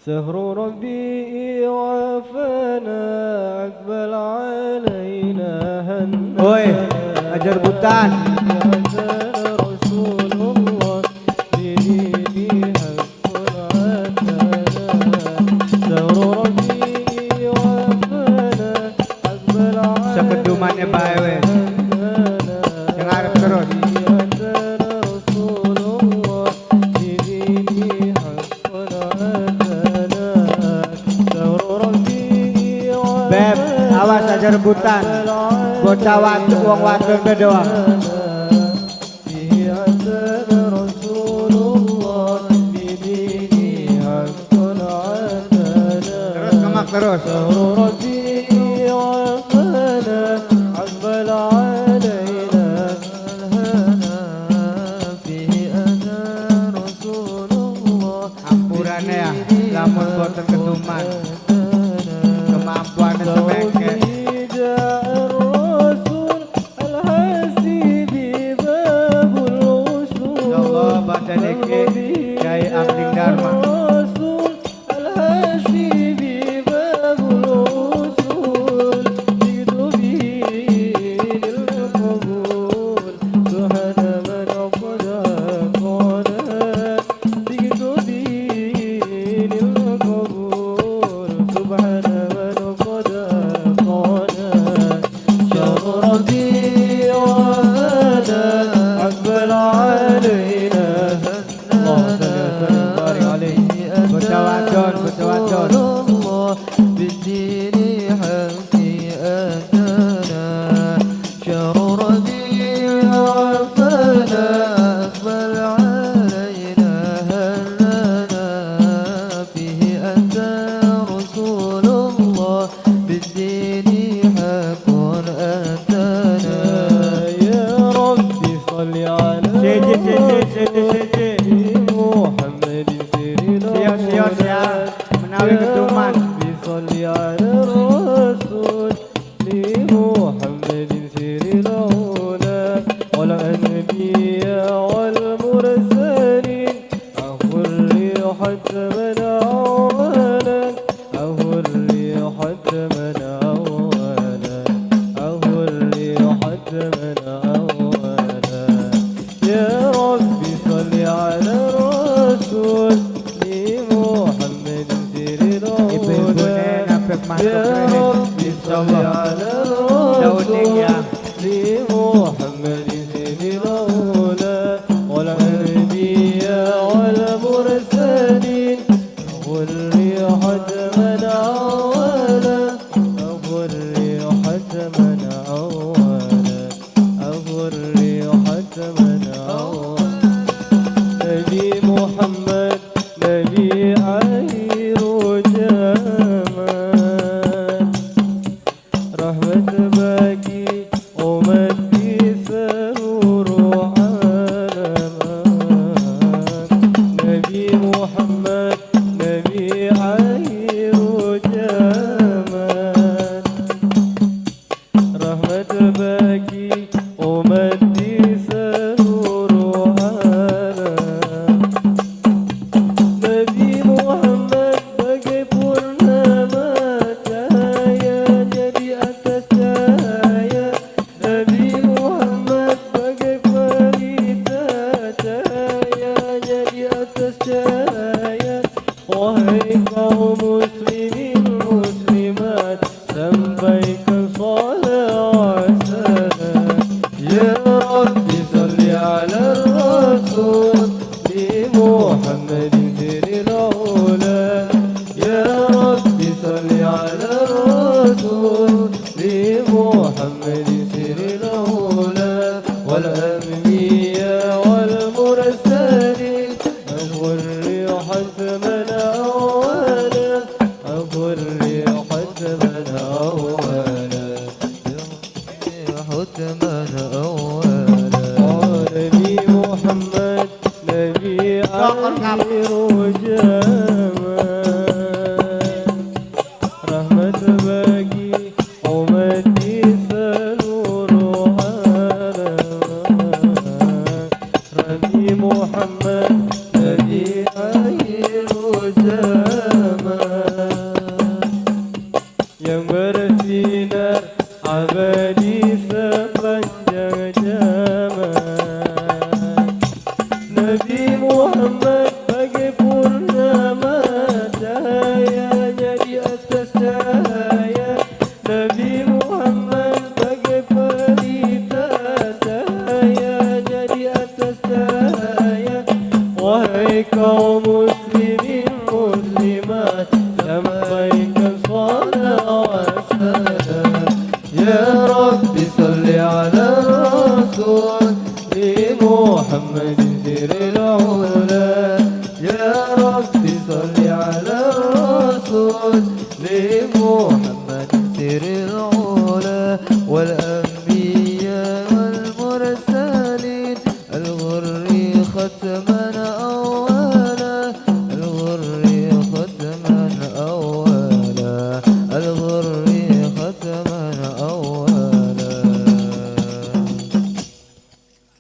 سهر ربيعي وافانا أقبل علينا هنا. Woi, ajar butan. رسول الله بديني حق عتانا. سهر ربيعي وافانا أقبل علينا Sepedumannya bae wes. Yang arep terus. Beb, awas aja rebutan. Bocah waduk wong wadon doang. Terus kemak terus. Ampurannya ya, lamun boten ketuman. Kemampuan semengke. Coba baca dikit Kiai Abding Dharma. Menawi ketuman Bisolli ala rasul li Muhammadin siril ula wal anbiya wal mursalin ahurri hatta man awalan ahurri hatta man awalan ahurri hatta man awalan ya rabbi salli ala rasul يا رب صل على الرسول لمحمد سيد الأولى والأنبياء والمرسلين والريحة من أولا الريحة من أولا الريحة من أولا نبي محمد نبي عير جمال رحمة باكي أمتي سرور عالمان نبي محمد نبي عير جمال رحمة باكي أمتي سرور عالمان نبي محمد bagai purnama cahaya jadi atas cahaya Nabi Muhammad bagai pelita cahaya jadi atas cahaya wahai kaum muslimin muslimat sampaikan salawat salam ya Rabbi salli ala rasul li Muhammadin siril ula يا رب صل على الرسول لمحمد سر الأولى والأنبياء والمرسلين الريحة من أولا Muslimun